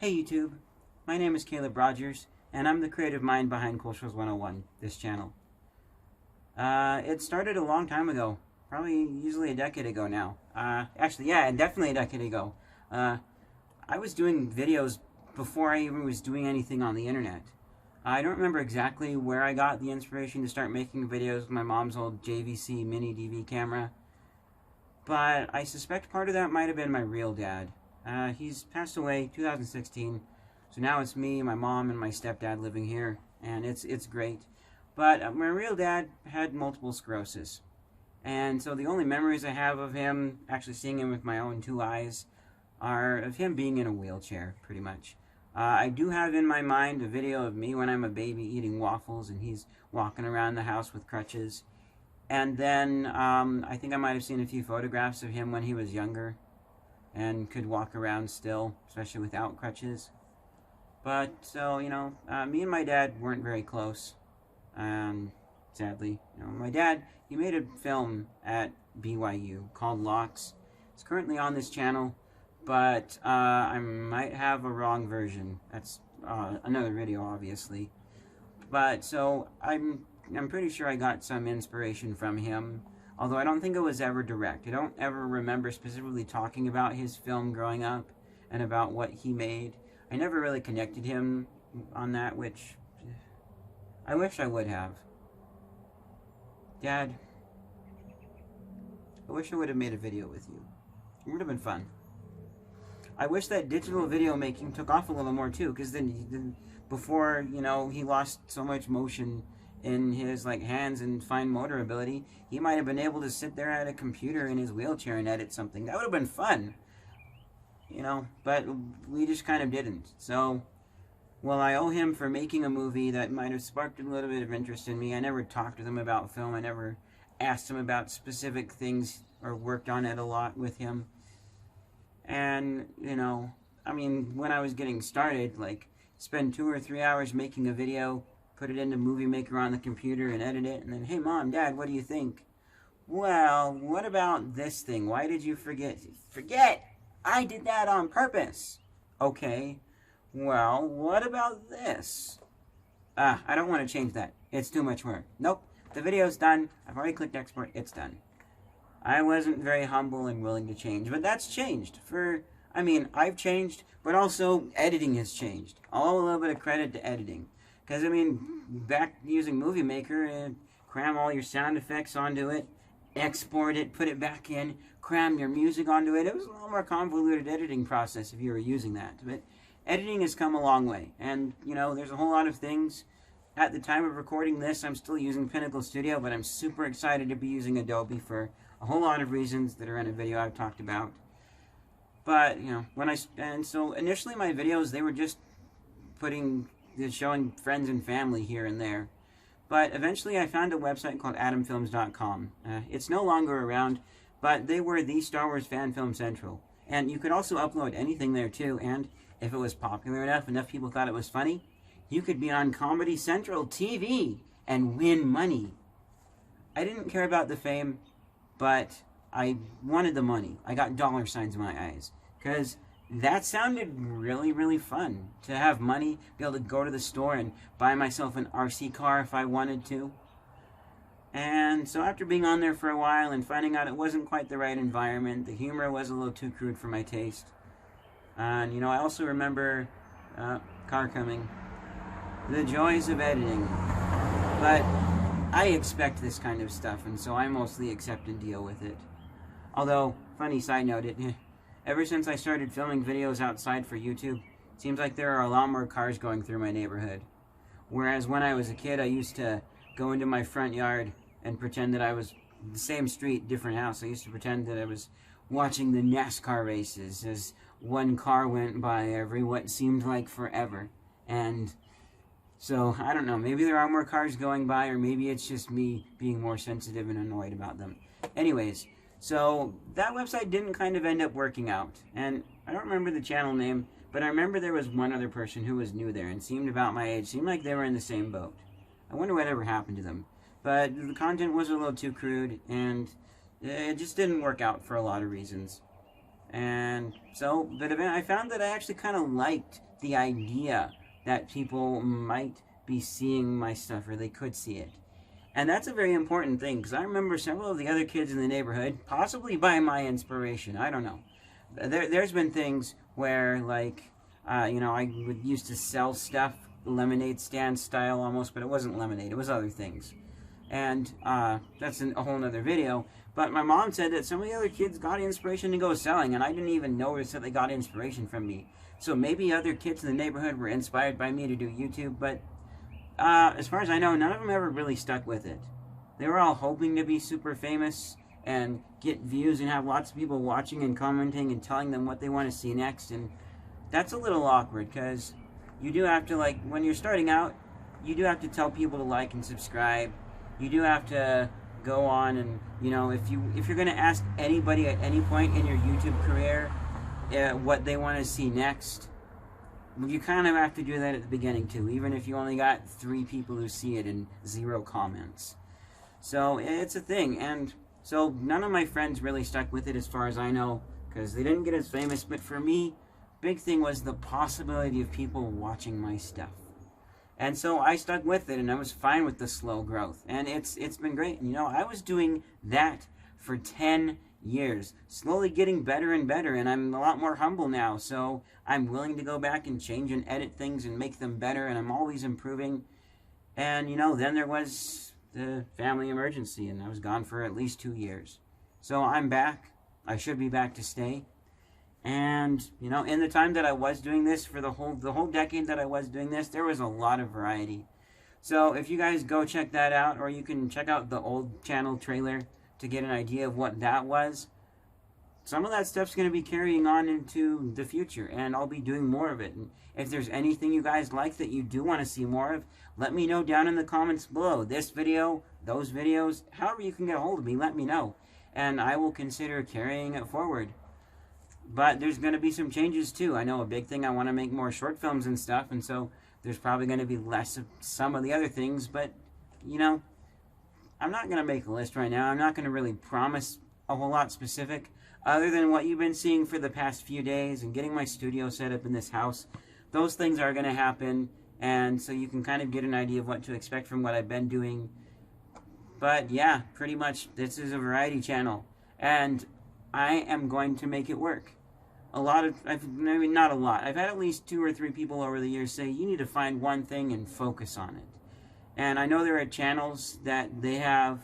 Hey YouTube, my name is Caleb Rogers, and I'm the creative mind behind Culturals 101, this channel. It started a long time ago, probably easily a decade ago now. Actually, yeah, definitely a decade ago. I was doing videos before I even was doing anything on the internet. I don't remember exactly where I got the inspiration to start making videos with my mom's old JVC mini DV camera, but I suspect part of that might have been my real dad. He's passed away 2016, so now it's me, my mom, and my stepdad living here, and it's great. But my real dad had multiple sclerosis, and so the only memories I have of him, actually seeing him with my own two eyes, are of him being in a wheelchair, pretty much. I do have in my mind a video of me when I'm a baby eating waffles, and he's walking around the house with crutches. And then I think I might have seen a few photographs of him when he was younger and could walk around still, especially without crutches. But, so, me and my dad weren't very close, sadly. My dad, he made a film at BYU called Locks. It's currently on this channel, but I might have a wrong version. That's another video, obviously. But, so, I'm pretty sure I got some inspiration from him, although I don't think it was ever direct. I don't ever remember specifically talking about his film growing up and about what he made. I never really connected him on that, which I wish I would have. Dad, I wish I would have made a video with you. It would have been fun. I wish that digital video making took off a little more too, because then before, he lost so much motion in his hands and fine motor ability, he might have been able to sit there at a computer in his wheelchair and edit something. That would have been fun, but we just kind of didn't. So, well, I owe him for making a movie that might have sparked a little bit of interest in me. I never talked with him about film. I never asked him about specific things or worked on it a lot with him. And, when I was getting started, spend 2 or 3 hours making a video, put it into Movie Maker on the computer and edit it, and then, hey, Mom, Dad, what do you think? Well, what about this thing? Why did you forget? Forget! I did that on purpose. Okay. Well, what about this? I don't want to change that. It's too much work. Nope. The video's done. I've already clicked export. It's done. I wasn't very humble and willing to change, but that's changed. I've changed, but also editing has changed. I'll owe a little bit of credit to editing. Because, back using Movie Maker, cram all your sound effects onto it, export it, put it back in, cram your music onto it. It was a little more convoluted editing process if you were using that. But editing has come a long way. And, there's a whole lot of things. At the time of recording this, I'm still using Pinnacle Studio, but I'm super excited to be using Adobe for a whole lot of reasons that are in a video I've talked about. But, so initially my videos, they were just showing friends and family here and there. But eventually I found a website called AdamFilms.com. It's no longer around, but they were the Star Wars Fan Film Central. And you could also upload anything there too, and if it was popular enough people thought it was funny, you could be on Comedy Central TV and win money. I didn't care about the fame, but I wanted the money. I got dollar signs in my eyes, because that sounded really, really fun. To have money, be able to go to the store and buy myself an RC car if I wanted to. And so after being on there for a while and finding out it wasn't quite the right environment, the humor was a little too crude for my taste. And, I also remember, car coming, the joys of editing. But I expect this kind of stuff, and so I mostly accept and deal with it. Although, funny side note, ever since I started filming videos outside for YouTube, it seems like there are a lot more cars going through my neighborhood. Whereas when I was a kid, I used to go into my front yard and pretend that I was the same street, different house. I used to pretend that I was watching the NASCAR races as one car went by every what seemed like forever. And so, I don't know, maybe there are more cars going by, or maybe it's just me being more sensitive and annoyed about them. Anyways, so that website didn't kind of end up working out. And I don't remember the channel name, but I remember there was one other person who was new there and seemed about my age, seemed like they were in the same boat. I wonder whatever happened to them. But the content was a little too crude, and it just didn't work out for a lot of reasons. And so, but I found that I actually kind of liked the idea that people might be seeing my stuff, or they could see it. And that's a very important thing, because I remember several of the other kids in the neighborhood, possibly by my inspiration, I don't know. There's been things where, like, I would used to sell stuff, lemonade stand style almost, but it wasn't lemonade, it was other things. And that's a whole nother video. But my mom said that some of the other kids got inspiration to go selling, and I didn't even notice that they got inspiration from me. So maybe other kids in the neighborhood were inspired by me to do YouTube, but as far as I know, none of them ever really stuck with it. They were all hoping to be super famous and get views and have lots of people watching and commenting and telling them what they want to see next. And that's a little awkward, because you do have to, like, when you're starting out, you do have to tell people to like and subscribe. You do have to go on and, if you're going to ask anybody at any point in your YouTube career what they want to see next, you kind of have to do that at the beginning too, even if you only got 3 people who see it and 0 comments. So it's a thing, and so none of my friends really stuck with it as far as I know, because they didn't get as famous. But for me, big thing was the possibility of people watching my stuff. And so I stuck with it, and I was fine with the slow growth. And it's been great. I was doing that for 10 years, slowly getting better and better, and I'm a lot more humble now. So I'm willing to go back and change and edit things and make them better, and I'm always improving. And, then there was the family emergency, and I was gone for at least 2 years. So I'm back. I should be back to stay. And, in the time that I was doing this, for the whole decade that I was doing this, there was a lot of variety. So if you guys go check that out, or you can check out the old channel trailer to get an idea of what that was, some of that stuff's going to be carrying on into the future, and I'll be doing more of it. And if there's anything you guys like that you do want to see more of, let me know down in the comments below. This video, those videos, however you can get a hold of me, let me know. And I will consider carrying it forward. But there's going to be some changes too. I know a big thing, I want to make more short films and stuff, and so there's probably going to be less of some of the other things, but, I'm not going to make a list right now. I'm not going to really promise a whole lot specific, other than what you've been seeing for the past few days and getting my studio set up in this house. Those things are going to happen, and so you can kind of get an idea of what to expect from what I've been doing. But yeah, pretty much this is a variety channel, and I am going to make it work. Maybe not a lot. I've had at least 2 or 3 people over the years say, you need to find one thing and focus on it. And I know there are channels that they have,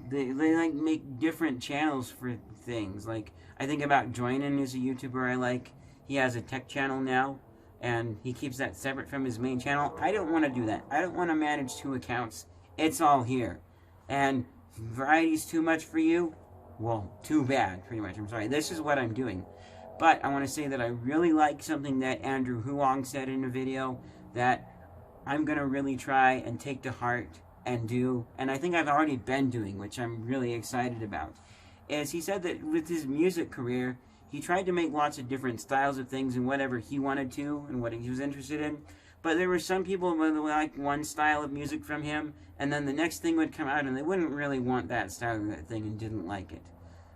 they like make different channels for things. Like, I think about Joinin is a YouTuber I like. He has a tech channel now, and he keeps that separate from his main channel. I don't want to do that. I don't want to manage 2 accounts. It's all here. And variety's too much for you? Well, too bad, pretty much. I'm sorry. This is what I'm doing. But I want to say that I really like something that Andrew Huang said in a video that I'm going to really try and take to heart and do, and I think I've already been doing, which I'm really excited about, is he said that with his music career, he tried to make lots of different styles of things and whatever he wanted to and what he was interested in. But there were some people who would like one style of music from him, and then the next thing would come out and they wouldn't really want that style of that thing and didn't like it.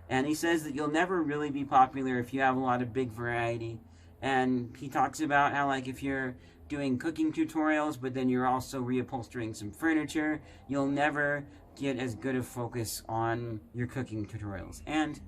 And he says that you'll never really be popular if you have a lot of big variety. And he talks about how, like, if you're doing cooking tutorials, but then you're also reupholstering some furniture, you'll never get as good a focus on your cooking tutorials. And,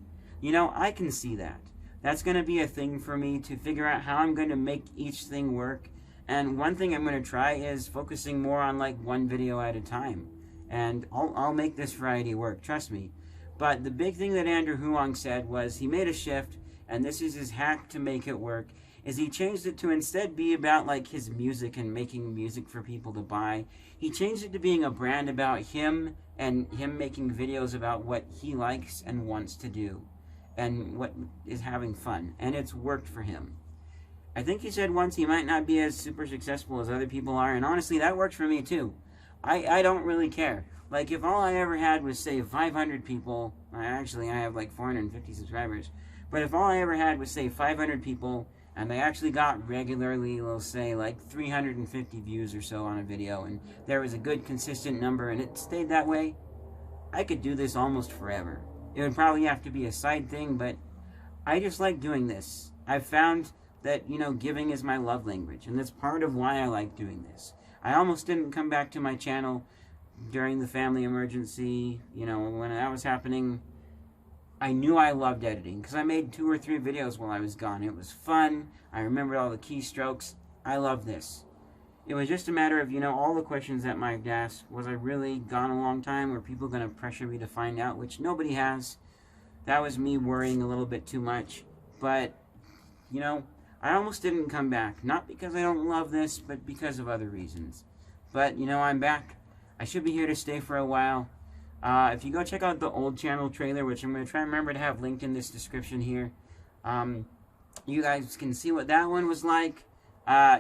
I can see that. That's going to be a thing for me to figure out how I'm going to make each thing work. And one thing I'm going to try is focusing more on, like, one video at a time. And I'll make this variety work, trust me. But the big thing that Andrew Huang said was he made a shift, and this is his hack to make it work, is he changed it to instead be about, like, his music and making music for people to buy. He changed it to being a brand about him and him making videos about what he likes and wants to do and what is having fun. And it's worked for him. I think he said once he might not be as super successful as other people are, and honestly, that works for me too. I don't really care. Like, if all I ever had was, say, 500 people, actually I have like 450 subscribers, but if all I ever had was, say, 500 people, and they actually got regularly, we'll say, like 350 views or so on a video, and there was a good consistent number, and it stayed that way, I could do this almost forever. It would probably have to be a side thing, but I just like doing this. I've found that, you know, giving is my love language, and that's part of why I like doing this. I almost didn't come back to my channel during the family emergency. You know, when that was happening, I knew I loved editing because I made 2 or 3 videos while I was gone. It was fun. I remembered all the keystrokes. I love this. It was just a matter of, you know, all the questions that Mike asked. Was I really gone a long time? Were people going to pressure me to find out? Which nobody has. That was me worrying a little bit too much. But, you know, I almost didn't come back. Not because I don't love this, but because of other reasons. But, you know, I'm back. I should be here to stay for a while. If you go check out the old channel trailer, which I'm going to try and remember to have linked in this description here, you guys can see what that one was like.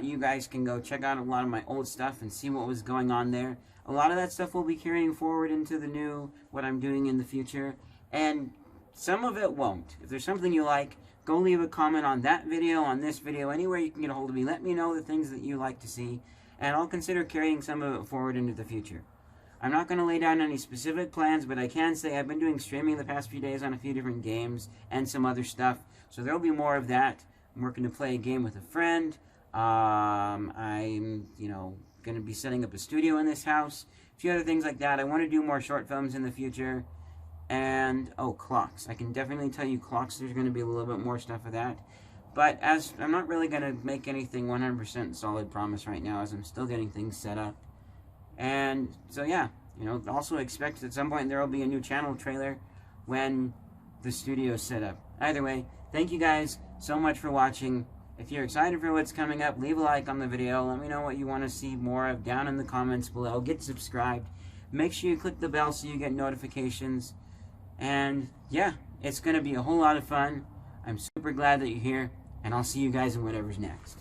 You guys can go check out a lot of my old stuff and see what was going on there. A lot of that stuff will be carrying forward into the new, what I'm doing in the future. And some of it won't. If there's something you like, go leave a comment on that video, on this video, anywhere you can get a hold of me. Let me know the things that you like to see, and I'll consider carrying some of it forward into the future. I'm not going to lay down any specific plans, but I can say I've been doing streaming the past few days on a few different games and some other stuff, so there'll be more of that. I'm working to play a game with a friend. I'm, you know, going to be setting up a studio in this house. A few other things like that. I want to do more short films in the future. And, oh, clocks. I can definitely tell you clocks, there's going to be a little bit more stuff of that. But as I'm not really going to make anything 100% solid promise right now, as I'm still getting things set up. And so, yeah, you know, also expect at some point there will be a new channel trailer when the studio's set up. Either way, thank you guys so much for watching. If you're excited for what's coming up, leave a like on the video. Let me know what you want to see more of down in the comments below. Get subscribed. Make sure you click the bell so you get notifications. And yeah, it's going to be a whole lot of fun. I'm super glad that you're here, and I'll see you guys in whatever's next.